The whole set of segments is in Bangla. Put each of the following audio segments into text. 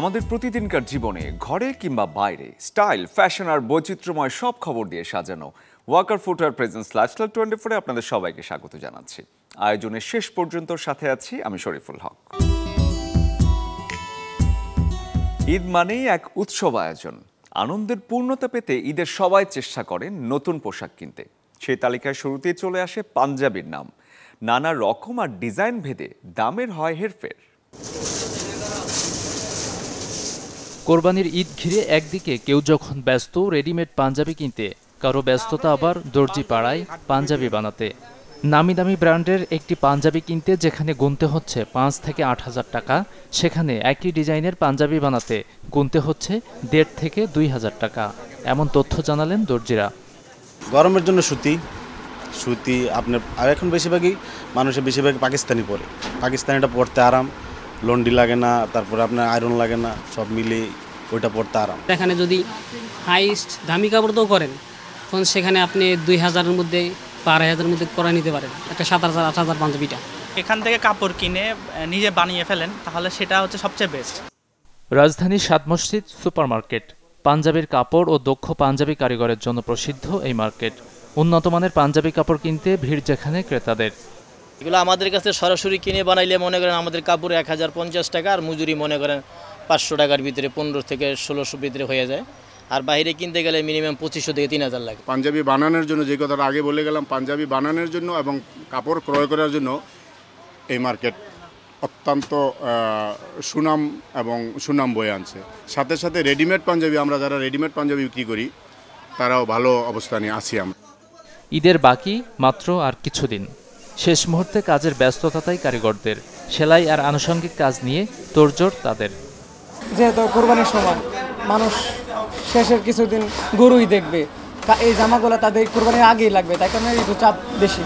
আমাদের প্রতিদিনকার জীবনে ঘরে কিংবা বাইরে স্টাইল, ফ্যাশন আর বৈচিত্র্যময় সব খবর দিয়ে সাজানো ওয়াকার ফুটওয়্যার প্রেজেন্স লাইফস্টাইল 24-এ আপনাদের সবাইকে স্বাগত জানাচ্ছি। আয়োজনের শেষ পর্যন্ত সাথে আছি আমি শরীফুল হক। ঈদ মানেই এক উৎসব আয়োজন। আনন্দের পূর্ণতা পেতে ঈদের সবাই চেষ্টা করেন নতুন পোশাক কিনতে। সেই তালিকায় শুরুতেই চলে আসে পাঞ্জাবির নাম। নানা রকম আর ডিজাইন ভেদে দামের হয় হেরফের। কোরবানির ঈদ ঘিরে একদিকে কেউ যখন ব্যস্ত রেডিমেড পাঞ্জাবি কিনতে, কারো ব্যস্ততা আবার দর্জি পাড়ায় পাঞ্জাবি বানাতে। নামি দামি ব্র্যান্ডের একটি পাঞ্জাবি কিনতে যেখানে গুনতে হচ্ছে 5 থেকে 8,000 টাকা, সেখানে একই ডিজাইনের পাঞ্জাবি বানাতে গুনতে হচ্ছে 1.5 থেকে 2,000 টাকা। এমন তথ্য জানালেন দর্জিরা। গরমের জন্য সুতি আপনার আর এখন বেশিরভাগই মানুষের পাকিস্তানি পরে। পাকিস্তানিটা পরতে আরাম, লন্ডি লাগে না, তারপরে আপনার আয়রন লাগে না, সব মিলে ওইটা পরতে আরাম। এখানে যদি হাইস্ট দামি কাপড় তো করেন, তখন সেখানে আপনি 2,000-এর মধ্যে বা 2,500-এর মধ্যে করে নিতে পারেন একটা 7,000 8,000 পাঞ্জাবিটা। এখান থেকে কাপড় কিনে নিজে বানিয়ে ফেলেন, তাহলে সেটা হচ্ছে সবচেয়ে বেস্ট। রাজধানীর 7 মসজিদ সুপারমার্কেট পাঞ্জাবির কাপড় ও দক্ষ পাঞ্জাবি কারিগরের জন্য প্রসিদ্ধ এই মার্কেট। উন্নত মানের পাঞ্জাবি কাপড় কিনতে ভিড় যেখানে ক্রেতাদের। এগুলো আমাদের কাছে সরাসরি কিনে বানাইলে মনে করেন আমাদের কাপড় 1,050 টাকা, আর মজুরি মনে করেন 500 টাকার ভিতরে 15 থেকে 1600 ভিতরে হয়ে যায়। আর বাইরে কিনতে গেলে মিনিমাম 2500 থেকে 3,000 লাগে। পাঞ্জাবি বানানোর জন্য যে কথাটা আগে বলে গেলাম, পাঞ্জাবি বানানোর জন্য এবং কাপড় ক্রয় করার জন্য এই মার্কেট অত্যন্ত সুনাম এবং সুনাম বয়ে আনছে। সাথে সাথে রেডিমেড পাঞ্জাবি, আমরা যারা রেডিমেড পাঞ্জাবি বিক্রি করি তারাও ভালো অবস্থানে আছি আমরা। ঈদের বাকি মাত্র আর কিছুদিন। শেষ মুহূর্তে কাজের ব্যস্ততাই কারিগরদের। সেলাই আর আনুষঙ্গিক কাজ নিয়ে তোড়জোড় তাদের। যেহেতু কোরবানির সময় মানুষ শেষের কিছুদিন গরুই দেখবে, এই জামাগুলো তাদের কোরবানির আগেই লাগবে, তাই কারণে একটু চাপ বেশি।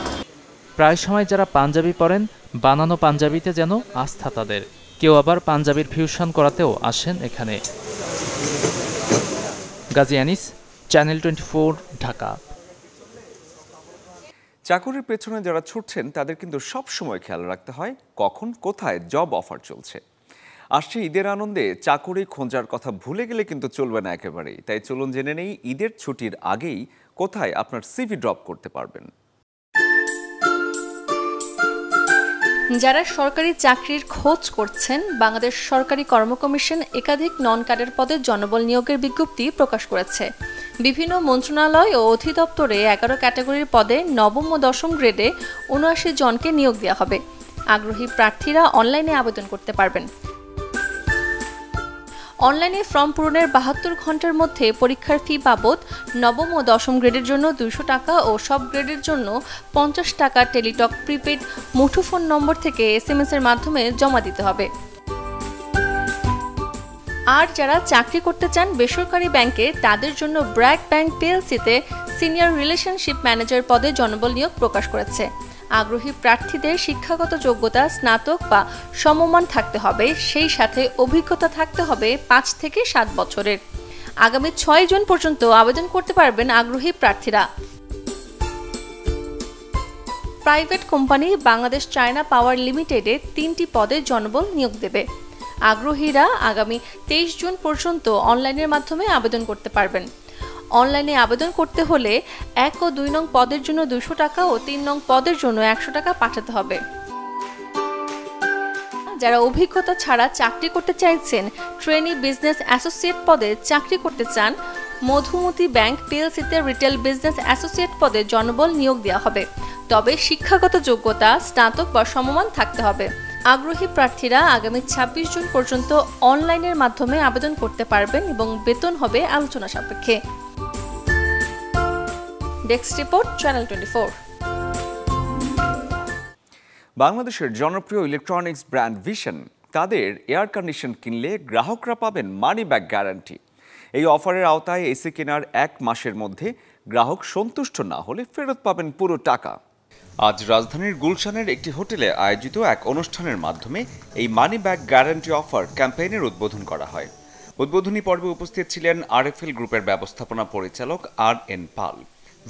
প্রায় সময় যারা পাঞ্জাবি পরেন, বানানো পাঞ্জাবিতে যেন আস্থা তাদের। কেউ আবার পাঞ্জাবির ফিউশন করাতেও আসেন এখানে। গাজী আনিস, চ্যানেল 24, ঢাকা। চাকরির পেছনে যারা ছুটছেন তাদের কিন্তু সব সময় খেয়াল রাখতে হয় কখন কোথায় জব অফার চলছে। আসছে ঈদের আনন্দে চাকরি খোঁজার কথা ভুলে গেলে কিন্তু চলবে না একেবারেই। তাই চলুন জেনে নেই ঈদের ছুটির আগেই কোথায় আপনার সিভি ড্রপ করতে পারবেন। যারা সরকারি চাকরির খোঁজ করছেন, বাংলাদেশ সরকারি কর্ম কমিশন একাধিক নন ক্যাডার পদে জনবল নিয়োগের বিজ্ঞপ্তি প্রকাশ করেছে। বিভিন্ন মন্ত্রণালয় ও অধিদপ্তরে 11 ক্যাটাগরির পদে নবম ও দশম গ্রেডে 79 জনকে নিয়োগ দেওয়া হবে। আগ্রহী প্রার্থীরা অনলাইনে আবেদন করতে পারবেন। অনলাইনে ফর্ম পূরণের 72 ঘন্টার মধ্যে পরীক্ষার ফি বাবদ নবম ও দশম গ্রেডের জন্য 200 টাকা ও সব গ্রেডের জন্য 50 টাকা টেলিটক প্রিপেড মুঠোফোন নম্বর থেকে SMS এর মাধ্যমে জমা দিতে হবে। আর যারা চাকরি করতে চান বেসরকারি ব্যাংকে, তাদের জন্য ব্র্যাক ব্যাংক PLC-তে সিনিয়র রিলেশনশিপ ম্যানেজার পদে জনবল নিয়োগ প্রকাশ করেছে। আগ্রহী প্রার্থীদের শিক্ষাগত যোগ্যতা স্নাতক বা সমমান থাকতে হবে, সেই সাথে অভিজ্ঞতা থাকতে হবে 5 থেকে 7 বছরের। আগামী 6 জুন পর্যন্ত আবেদন করতে পারবেন আগ্রহী প্রার্থীরা। প্রাইভেট কোম্পানি বাংলাদেশ চায়না পাওয়ার লিমিটেডে 3টি পদে জনবল নিয়োগ দেবে। আগ্রহীরা আগামী 23 জুন পর্যন্ত অনলাইনের মাধ্যমে আবেদন করতে পারবেন। অনলাইনে আবেদন করতে হলে 1 ও 2 নং পদের জন্য 200 টাকা ও 3 নং পদের জন্য 100 টাকা পাঠাতে হবে। যারা অভিজ্ঞতা ছাড়া চাকরি করতে চাইছেন, ট্রেনি বিজনেস অ্যাসোসিয়েট পদে চাকরি করতে চান, মধুমতি ব্যাংক PLC-তে রিটেল বিজনেস অ্যাসোসিয়েট পদে জনবল নিয়োগ দেওয়া হবে। তবে শিক্ষাগত যোগ্যতা স্নাতক বা সমমান থাকতে হবে। আগ্রহী প্রার্থীরা আগামী 26 জুন পর্যন্ত অনলাইনের মাধ্যমে আবেদন করতে পারবেন এবং বেতন হবে আলোচনা সাপেক্ষে। Desk report, channel 24। বাংলাদেশের জনপ্রিয় ইলেকট্রনিক্স ব্র্যান্ড ভিশন তাদের এয়ার কন্ডিশন কিনলে গ্রাহকরা পাবেন মানি ব্যাক গ্যারান্টি। এই অফারের আওতায় এসি কেনার 1 মাসের মধ্যে গ্রাহক সন্তুষ্ট না হলে ফেরত পাবেন পুরো টাকা। আজ রাজধানীর গুলশানের একটি হোটেলে আয়োজিত এক অনুষ্ঠানের মাধ্যমে এই মানি ব্যাক গ্যারান্টি অফার ক্যাম্পেইনের উদ্বোধন করা হয়। উদ্বোধনী পর্বে উপস্থিত ছিলেন RFL গ্রুপের ব্যবস্থাপনা পরিচালক RN পাল।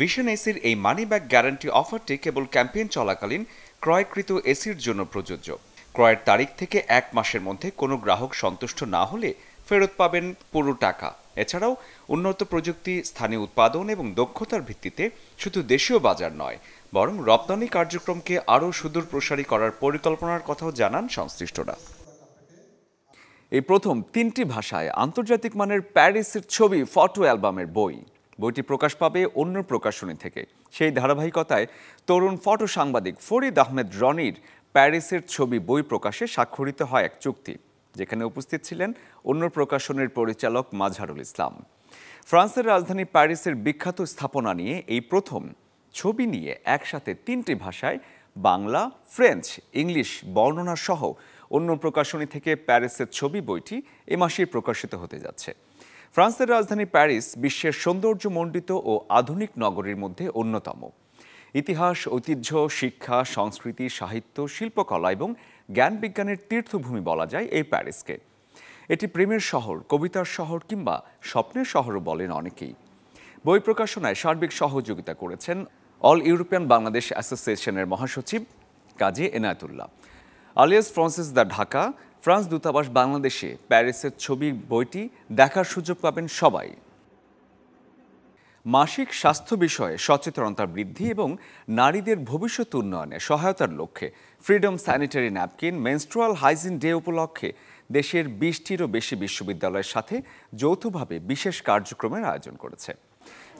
ভিশন এসির এই মানি ব্যাক গ্যারান্টি অফারটি কেবল ক্যাম্পেইন চলাকালীন ক্রয়কৃত এসির জন্য প্রযোজ্য। ক্রয়ের তারিখ থেকে 1 মাসের মধ্যে কোনো গ্রাহক সন্তুষ্ট না হলে ফেরত পাবেন পুরো টাকা। এছাড়াও উন্নত প্রযুক্তি, স্থানীয় উৎপাদন এবং দক্ষতার ভিত্তিতে শুধু দেশীয় বাজার নয়, বরং রপ্তানি কার্যক্রমকে আরও সুদূর প্রসারী করার পরিকল্পনার কথাও জানান সংশ্লিষ্টরা। এই প্রথম 3টি ভাষায় আন্তর্জাতিক মানের প্যারিসের ছবি ফটো অ্যালবামের বই। বইটি প্রকাশ পাবে অন্য প্রকাশনী থেকে। সেই ধারাবাহিকতায় তরুণ ফটো সাংবাদিক ফরিদ আহমেদ রনির প্যারিসের ছবি বই প্রকাশে স্বাক্ষরিত হয় এক চুক্তি, যেখানে উপস্থিত ছিলেন অন্য প্রকাশনের পরিচালক মাজহারুল ইসলাম। ফ্রান্সের রাজধানী প্যারিসের বিখ্যাত স্থাপনা নিয়ে এই প্রথম ছবি নিয়ে একসাথে 3টি ভাষায় বাংলা, ফ্রেঞ্চ, ইংলিশ বর্ণনা সহ অন্য প্রকাশনী থেকে প্যারিসের ছবি বইটি এ মাসেই প্রকাশিত হতে যাচ্ছে। ফ্রান্সের রাজধানী প্যারিস বিশ্বের সৌন্দর্যমণ্ডিত ও আধুনিক নগরীর মধ্যে অন্যতম। ইতিহাস, ঐতিহ্য, শিক্ষা, সংস্কৃতি, সাহিত্য, শিল্পকলা এবং জ্ঞান বিজ্ঞানের তীর্থভূমি বলা যায় এই প্যারিসকে। এটি প্রেমের শহর, কবিতার শহর কিংবা স্বপ্নের শহরও বলেন অনেকেই। বই প্রকাশনায় সার্বিক সহযোগিতা করেছেন অল ইউরোপিয়ান বাংলাদেশ অ্যাসোসিয়েশনের মহাসচিব Kazi Enayetullah. Alliance Francaise de Dhaka, France দূতাবাস বাংলাদেশে প্যারিসের ছবি বইটি দেখার সুযোগ পাবেন সবাই। মাসিক স্বাস্থ্য বিষয়ে সচেতনতা বৃদ্ধি এবং নারীদের ভবিষ্যৎ উন্নয়নে সহায়তার লক্ষ্যে freedom sanitary napkin menstrual hygiene day উপলক্ষে দেশের 20টিরও বেশি বিশ্ববিদ্যালয়ের সাথে যৌথভাবে বিশেষ কার্যক্রমের আয়োজন করেছে।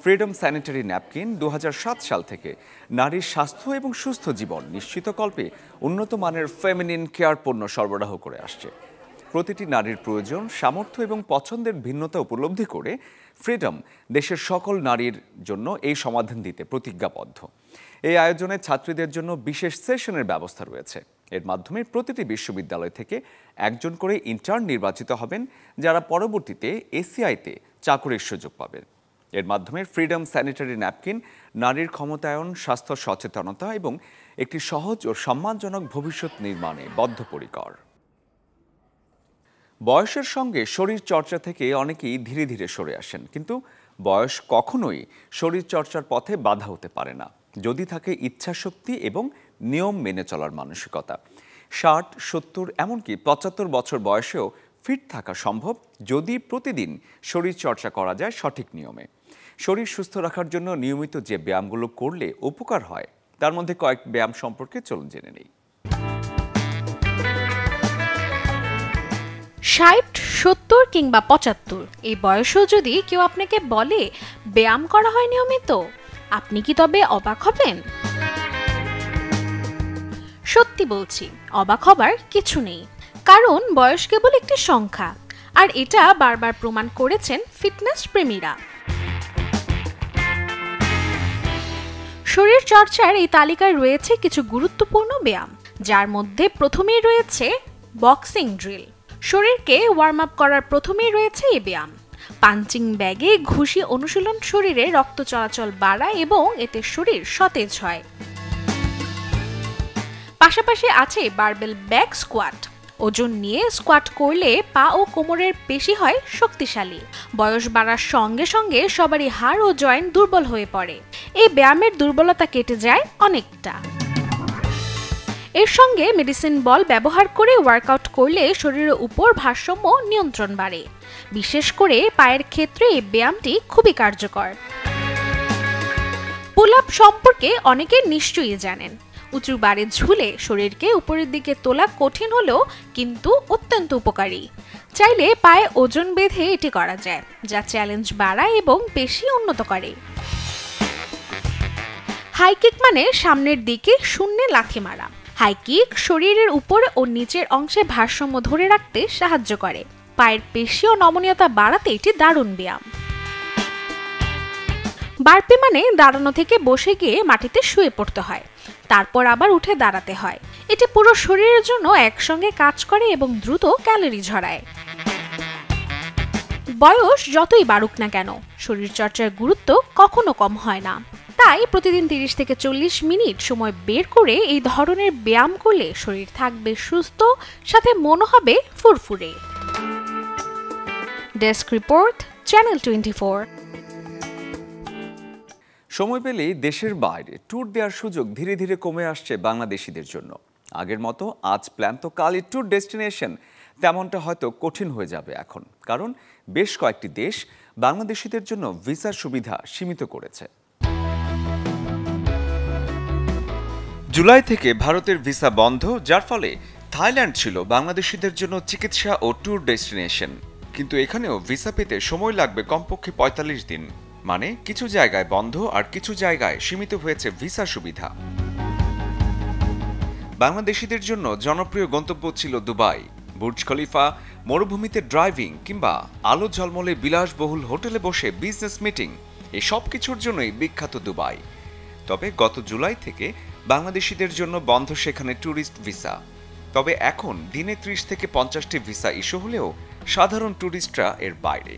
ফ্রিডম স্যানিটারি ন্যাপকিন 2007 সাল থেকে নারীর স্বাস্থ্য এবং সুস্থ জীবন নিশ্চিতকল্পে উন্নত মানের ফেমিনিন কেয়ার পণ্য সরবরাহ করে আসছে। প্রতিটি নারীর প্রয়োজন, সামর্থ্য এবং পছন্দের ভিন্নতা উপলব্ধি করে ফ্রিডম দেশের সকল নারীর জন্য এই সমাধান দিতে প্রতিজ্ঞাবদ্ধ। এই আয়োজনে ছাত্রীদের জন্য বিশেষ সেশনের ব্যবস্থা রয়েছে। এর মাধ্যমে প্রতিটি বিশ্ববিদ্যালয় থেকে একজন করে ইন্টার্ন নির্বাচিত হবেন, যারা পরবর্তীতে এসিআইতে চাকরির সুযোগ পাবেন। এর মাধ্যমে ফ্রিডম স্যানিটারি ন্যাপকিন নারীর ক্ষমতায়ন, স্বাস্থ্য সচেতনতা এবং একটি সহজ ও সম্মানজনক ভবিষ্যৎ নির্মাণে বদ্ধপরিকর। বয়সের সঙ্গে শরীর চর্চা থেকে অনেকেই ধীরে ধীরে সরে আসেন, কিন্তু বয়স কখনোই শরীর চর্চার পথে বাধা হতে পারে না, যদি থাকে ইচ্ছাশক্তি এবং নিয়ম মেনে চলার মানসিকতা। 60, 70 এমনকি 75 বছর বয়সেও ফিট থাকা সম্ভব যদি প্রতিদিন শরীর চর্চা করা যায় সঠিক নিয়মে। শরীর সুস্থ রাখার জন্য নিয়মিত যে ব্যায়ামগুলো করলে উপকার হয় তার মধ্যে কয়েক ব্যায়াম সম্পর্কে চলুন জেনে নেই। 60, 70 কিংবা 75 এই বয়সেও যদি কেউ আপনাকে বলে ব্যায়াম করা হয় নিয়মিত, আপনি কি তবে অবাক হবেন? সত্যি বলছি, অবাক হবার কিছু নেই, কারণ বয়স কেবল একটি সংখ্যা, আর এটা বারবার প্রমাণ করেছেন ফিটনেস প্রেমীরা। শরীর চর্চার এই তালিকায় রয়েছে কিছু গুরুত্বপূর্ণ ব্যায়াম, যার মধ্যে প্রথমেই রয়েছে বক্সিং ড্রিল। শরীরকে ওয়ার্ম আপ করার প্রথমেই রয়েছে এই ব্যায়াম। পাঞ্চিং ব্যাগে ঘুষি অনুশীলন শরীরে রক্ত চলাচল বাড়ায় এবং এতে শরীর সতেজ হয়। পাশাপাশি আছে বারবেল ব্যাক স্কোয়াট। ওজন নিয়ে স্কোয়াট করলে পা ও কোমরের পেশি হয় শক্তিশালী। বয়স বাড়ার সঙ্গে সঙ্গে সবারই হাড় ও জয়েন্ট দুর্বল হয়ে পড়ে। এই ব্যায়ামের দুর্বলতা কেটে যায় অনেকটা। এর সঙ্গে মেডিসিন বল ব্যবহার করে ওয়ার্কআউট করলে শরীরের উপর ভারসাম্য নিয়ন্ত্রণ বাড়ে। বিশেষ করে পায়ের ক্ষেত্রে এই ব্যায়ামটি খুবই কার্যকর। পুল আপ সম্পর্কে অনেকে নিশ্চয়ই জানেন। উঁচু বারে ঝুলে শরীরকে উপরের দিকে তোলা কঠিন হলেও কিন্তু অত্যন্ত উপকারী। চাইলে পায়ে ওজন বেঁধে এটি করা যায়, যা চ্যালেঞ্জ বাড়ায় এবং পেশি উন্নত করে। হাই কিক মানে সামনের দিকে শূন্যে লাথি মারা। হাই কিক শরীরের উপরে ও নিচের অংশে ভারসাম্য ধরে রাখতে সাহায্য করে। পায়ের পেশি ও নমনীয়তা বাড়াতে এটি দারুণ ব্যায়াম। বার্পি মানে দাঁড়ানো থেকে বসে গিয়ে মাটিতে শুয়ে পড়তে হয়, তারপর আবার উঠে দাঁড়াতে হয়। এটি পুরো শরীরের জন্য একসঙ্গে কাজ করে এবং দ্রুত ক্যালোরি ঝরায়। বয়স যতই বাড়ুক না কেন, শরীরচর্চার গুরুত্ব কখনো কম হয় না। তাই প্রতিদিন 30 থেকে 40 মিনিট সময় বের করে এই ধরনের ব্যায়াম করলে শরীর থাকবে সুস্থ, সাথে মনও হবে ফুরফুরে। Desk report, channel 24। সময় পেলেই দেশের বাইরে ট্যুর দেওয়ার সুযোগ ধীরে ধীরে কমে আসছে বাংলাদেশিদের জন্য। আগের মতো আজ প্ল্যান তো কালই ট্যুর ডেস্টিনেশন তেমনটা হয়তো কঠিন হয়ে যাবে এখন, কারণ বেশ কয়েকটি দেশ বাংলাদেশিদের জন্য ভিসার সুবিধা সীমিত করেছে। জুলাই থেকে ভারতের ভিসা বন্ধ, যার ফলে থাইল্যান্ড ছিল বাংলাদেশিদের জন্য চিকিৎসা ও ট্যুর ডেস্টিনেশন। কিন্তু এখানেও ভিসা পেতে সময় লাগবে কমপক্ষে ৪৫ দিন। মানে কিছু জায়গায় বন্ধ আর কিছু জায়গায় সীমিত হয়েছে ভিসা সুবিধা। বাংলাদেশিদের জন্য জনপ্রিয় গন্তব্য ছিল দুবাই, বুর্জ খলিফা, মরুভূমিতে ড্রাইভিং কিংবা আলো ঝলমলে বিলাসবহুল হোটেলে বসে বিজনেস মিটিং, এই সব কিছুর জন্যই বিখ্যাত দুবাই। তবে গত জুলাই থেকে বাংলাদেশিদের জন্য বন্ধ সেখানে ট্যুরিস্ট ভিসা। তবে এখন দিনে ৩০ থেকে ৫০টি ভিসা ইস্যু হলেও সাধারণ ট্যুরিস্টরা এর বাইরে।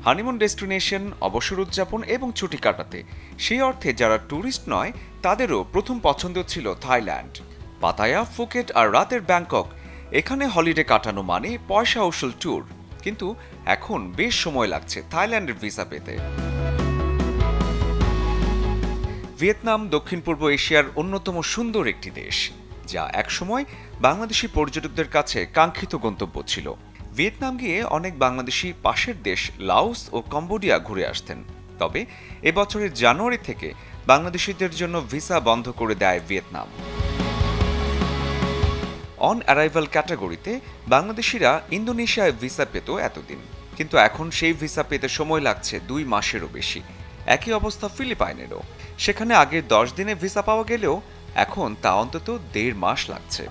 হানিমুন ডেস্টিনেশন, অবসর উদযাপন এবং ছুটি কাটাতে সেই অর্থে যারা ট্যুরিস্ট নয় তাদেরও প্রথম পছন্দ ছিল থাইল্যান্ড। পাতায়া, ফুকেট আর রাতের ব্যাংকক, এখানে হলিডে কাটানো মানে পয়সা উসুল ট্যুর। কিন্তু এখন বেশ সময় লাগছে থাইল্যান্ডের ভিসা পেতে। ভিয়েতনাম দক্ষিণ পূর্ব এশিয়ার অন্যতম সুন্দর একটি দেশ, যা একসময় বাংলাদেশি পর্যটকদের কাছে কাঙ্ক্ষিত গন্তব্য ছিল। ভিয়েতনাম গিয়ে অনেক বাংলাদেশি পাশের দেশ লাওস ও কম্বোডিয়া ঘুরে আসতেন। তবে এবছরের জানুয়ারি থেকে বাংলাদেশিদের জন্য ভিসা বন্ধ করে দেয় ভিয়েতনাম। অন অ্যারাইভাল ক্যাটাগরিতে বাংলাদেশিরা ইন্দোনেশিয়ায় ভিসা পেত এতদিন, কিন্তু এখন সেই ভিসা পেতে সময় লাগছে ২ মাসেরও বেশি। একই অবস্থা ফিলিপাইনেরও, সেখানে আগে ১০ দিনে ভিসা পাওয়া গেলেও এখন তা অন্তত ১.৫ মাস লাগছে।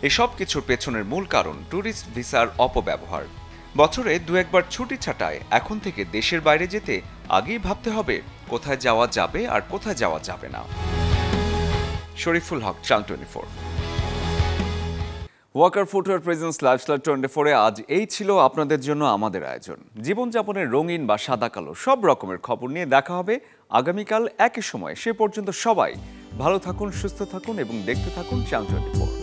এসব কিছুর পেছনের মূল কারণ ট্যুরিস্ট ভিসার অপব্যবহার। বছরে ২-১ বার ছুটি ছাটায় এখন থেকে দেশের বাইরে যেতে আগেই ভাবতে হবে কোথায় যাওয়া যাবে আর কোথায় যাওয়া যাবে না। Shariful Haque, channel 24। Walker footwear presence lifestyle 24-এ আজ এই ছিল আপনাদের জন্য আমাদের আয়োজন। জীবনযাপনের রঙিন বা সাদা কালো সব রকমের খবর নিয়ে দেখা হবে আগামীকাল একই সময়। সে পর্যন্ত সবাই ভালো থাকুন, সুস্থ থাকুন এবং দেখতে থাকুন চ্যানেল 24।